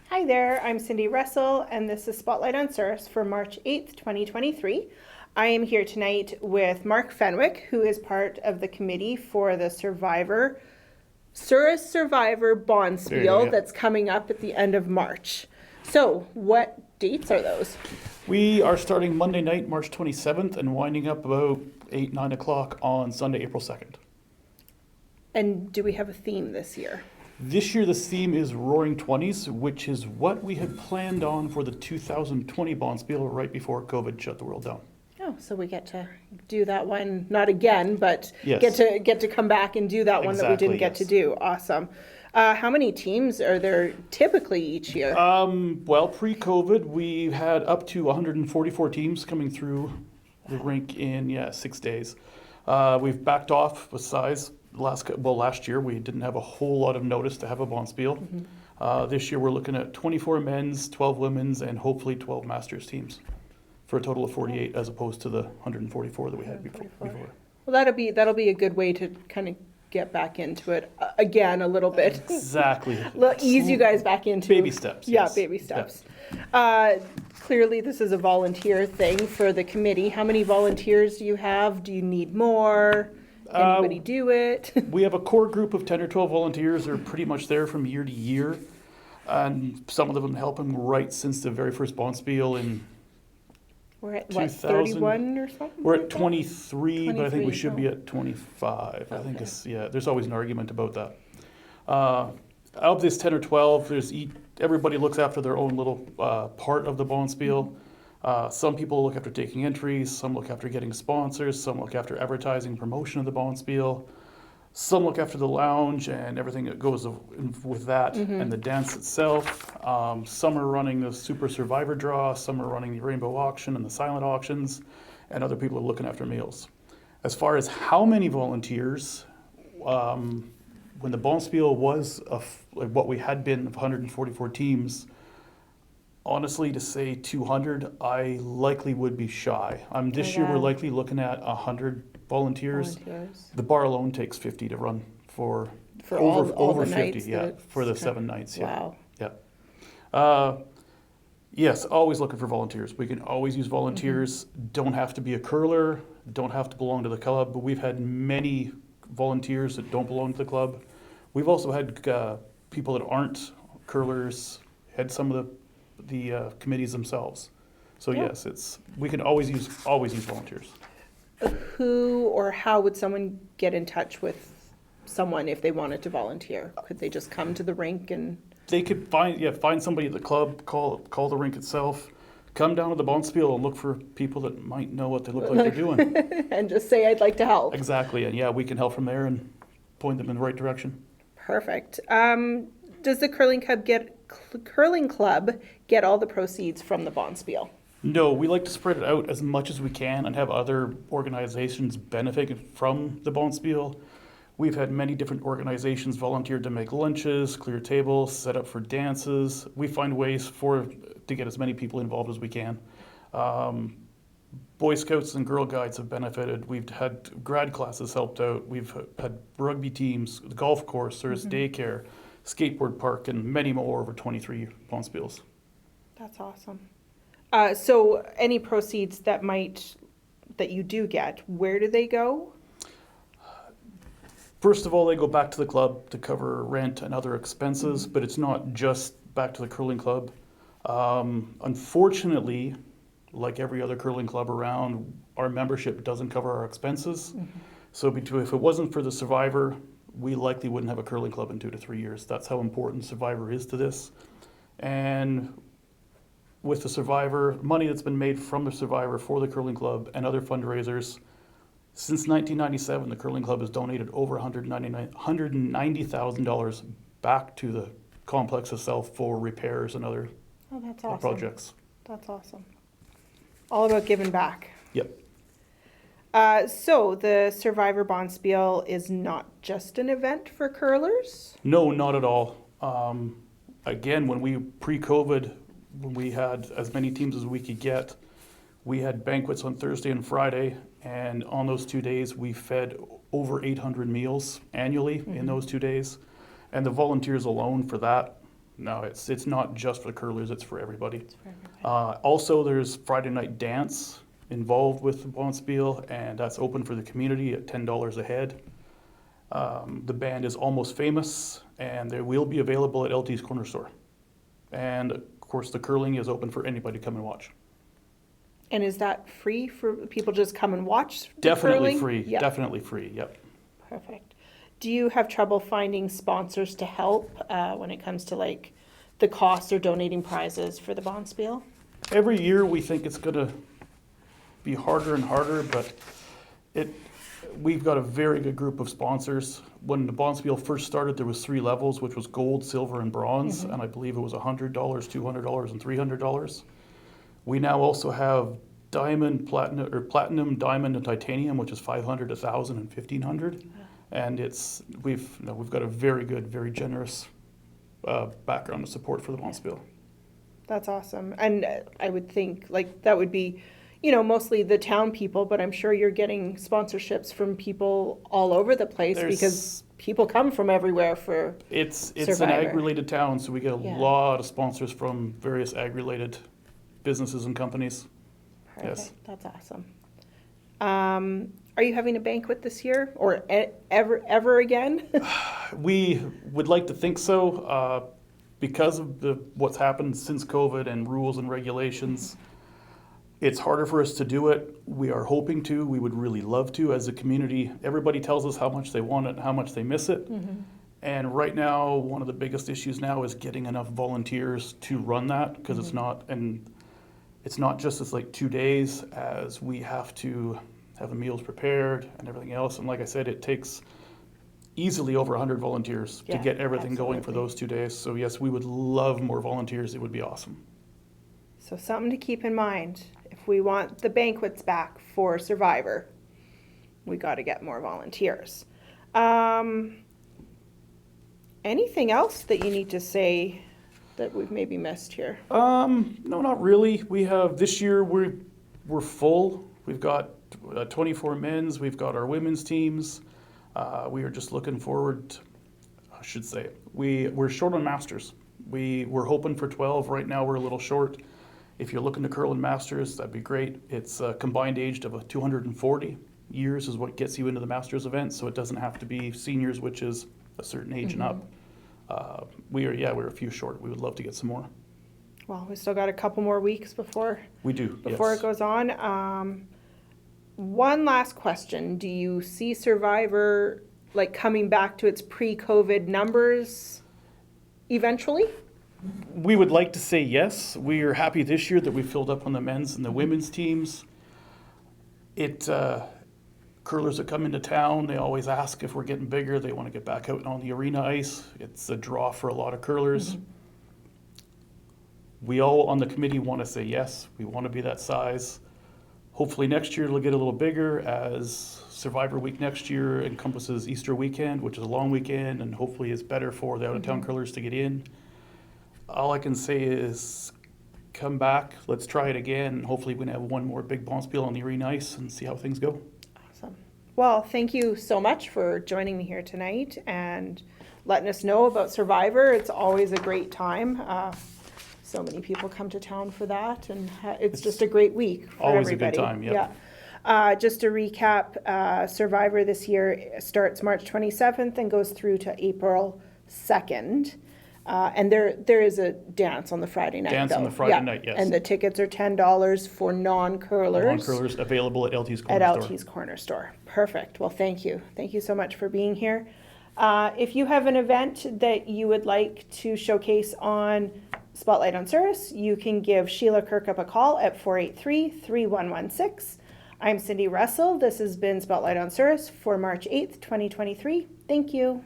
Hi there, I'm Cindy Russell, and this is Spotlight on Souris for March 8th, 2023. I am here tonight with Mark Fenwick, who is part of the committee for the Souris Survivor Bonspiel that's coming up at the end of March. So, what dates are those? We are starting Monday night, March 27th, and winding up about 8, 9 o'clock on Sunday, April 2nd. And do we have a theme this year? This year the theme is Roaring Twenties, which is what we had planned on for the 2020 Bonspiel right before COVID shut the world down. Oh, so we get to do that one, not again, but Yes. get to come back and do that one that we didn't get to do. Awesome. How many teams are there typically each year? Well, pre-COVID, we had up to 144 teams coming through the rink in 6 days. We've backed off with size. Last year we didn't have a whole lot of notice to have a Bonspiel. This year we're looking at 24 men's, 12 women's, and hopefully 12 masters teams for a total of 48 as opposed to the 144 that we had before. Well, that'll be a good way to kind of get back into it again a little bit. Exactly. Ease you guys back into baby steps. Yeah, yes. baby steps. Clearly, this is a volunteer thing for the committee. How many volunteers do you have? Do you need more? Anybody do it? We have a core group of 10 or 12 volunteers. They're pretty much there from year to year. And some of them have been helping right since the very first Bonspiel in We're at 2000. 31 or something? We're like at that? 23, but I think we should be oh. at 25. I think Okay. there's always an argument about that. Of this 10 or 12, everybody looks after their own little part of the Bonspiel. Some people look after taking entries, some look after getting sponsors, some look after advertising, promotion of the Bonspiel. Some look after the lounge and everything that goes with that and the dance itself. Some are running the Super Survivor draw, some are running the Rainbow Auction and the silent auctions, and other people are looking after meals. As far as how many volunteers, when the Bonspiel was like what we had been of 144 teams, honestly, to say 200, I likely would be shy. This year we're wow. likely looking at 100 volunteers. The bar alone takes 50 to run for all over the 50, nights yeah, for the 7 nights. Yeah. Wow. Yeah. Yes, always looking for volunteers. We can always use volunteers. Don't have to be a curler, don't have to belong to the club, but we've had many volunteers that don't belong to the club. We've also had people that aren't curlers, had some of the committees themselves. So Yeah. yes, we can always use volunteers. Who or how would someone get in touch with someone if they wanted to volunteer? Could they just come to the rink and? They could find somebody at the club, call the rink itself, come down to the Bonspiel and look for people that might know what they look like they're doing. And just say, I'd like to help. Exactly, and we can help from there and point them in the right direction. Perfect. Does the curling club get all the proceeds from the Bonspiel? No, we like to spread it out as much as we can and have other organizations benefit from the Bonspiel. We've had many different organizations volunteer to make lunches, clear tables, set up for dances. We find ways to get as many people involved as we can. Boy Scouts and Girl Guides have benefited. We've had grad classes helped out. We've had rugby teams, the golf course, there's daycare, skateboard park, and many more over 23 Bonspiels. That's awesome. So any proceeds that you do get, where do they go? First of all, they go back to the club to cover rent and other expenses, but it's not just back to the curling club. Unfortunately, like every other curling club around, our membership doesn't cover our expenses. So if it wasn't for the Survivor, we likely wouldn't have a curling club in 2 to 3 years. That's how important Survivor is to this. And with the Survivor, money that's been made from the Survivor for the curling club and other fundraisers, since 1997, the curling club has donated over $190,000 back to the complex itself for repairs and other That's awesome. projects. That's awesome. All about giving back. Yep. So the Survivor Bonspiel is not just an event for curlers? No, not at all. Again, pre-COVID, when we had as many teams as we could get, we had banquets on Thursday and Friday, and on those 2 days, we fed over 800 meals annually in those 2 days. And the volunteers alone for that No, it's not just for the curlers, it's for everybody. It's for everybody. Also, there's Friday night dance involved with the Bonspiel, and that's open for the community at $10 a head. The band is Almost Famous, and they will be available at LT's Corner Store. And of course, the curling is open for anybody to come and watch. And is that free for people just come and watch the Definitely curling? free, Yeah. definitely free, yep. Perfect. Do you have trouble finding sponsors to help when it comes to like the cost or donating prizes for the Bonspiel? Every year we think it's gonna be harder and harder, but we've got a very good group of sponsors. When the Bonspiel first started, there was 3 levels, which was gold, silver, and bronze, and I believe it was $100, $200, and $300. We now also have diamond, platinum, diamond, and titanium, which is $500, $1,000, and $1,500. And we've got a very good, very generous background of support for the Bonspiel. That's awesome. And I would think like that would be, mostly the town people, but I'm sure you're getting sponsorships from people all over the place because people come from everywhere for It's Survivor. an ag-related town, so we get a Yeah. lot of sponsors from various ag-related businesses and companies. Perfect. Yes. That's awesome. Are you having a banquet this year or ever again? We would like to think so. Because of what's happened since COVID and rules and regulations, it's harder for us to do it. We are hoping to. We would really love to as a community. Everybody tells us how much they want it and how much they miss it. And right now, one of the biggest issues now is getting enough volunteers to run that, because it's not just it's like 2 days, as we have to have the meals prepared and everything else. And like I said, it takes easily over 100 volunteers to Yeah, get everything going for absolutely. those 2 days. So yes, we would love more volunteers. It would be awesome. So something to keep in mind. If we want the banquets back for Survivor, we got to get more volunteers. Anything else that you need to say that we've maybe missed here? No, not really. We have this year we're full. We've got 24 men's. We've got our women's teams. We are just looking forward. I should say we're short on masters. We're hoping for 12. Right now we're a little short. If you're looking to curl in masters, that'd be great. It's a combined age of 240 years is what gets you into the masters event. So it doesn't have to be seniors, which is a certain age and up. We're a few short. We would love to get some more. Well, we still got a couple more weeks before We do. before yes. it goes on. One last question. Do you see Survivor like coming back to its pre-COVID numbers eventually? We would like to say yes. We are happy this year that we filled up on the men's and the women's teams. Curlers that come into town, they always ask if we're getting bigger. They want to get back out on the arena ice. It's a draw for a lot of curlers. We all on the committee want to say yes. We want to be that size. Hopefully next year it'll get a little bigger, as Survivor Week next year encompasses Easter weekend, which is a long weekend, and hopefully is better for the out-of-town curlers to get in. All I can say is come back, let's try it again, and hopefully we can have one more big Bonspiel on the arena ice and see how things go. Awesome. Well, thank you so much for joining me here tonight and letting us know about Survivor. It's always a great time. So many people come to town for that, and it's just a great week for Always a everybody. good time, yep. Just to recap, Survivor this year starts March 27th and goes through to April 2nd. And there is a dance on the Friday night. Dance on though. the Friday night, yes. And the tickets are $10 for non-curlers. Non-curlers available at LT's Corner At Store. LT's Corner Store. Perfect. Well, thank you. Thank you so much for being here. If you have an event that you would like to showcase on Spotlight on Souris, you can give Sheila Kirkup a call at 483-3116. I'm Cindy Russell. This has been Spotlight on Souris for March 8th, 2023. Thank you.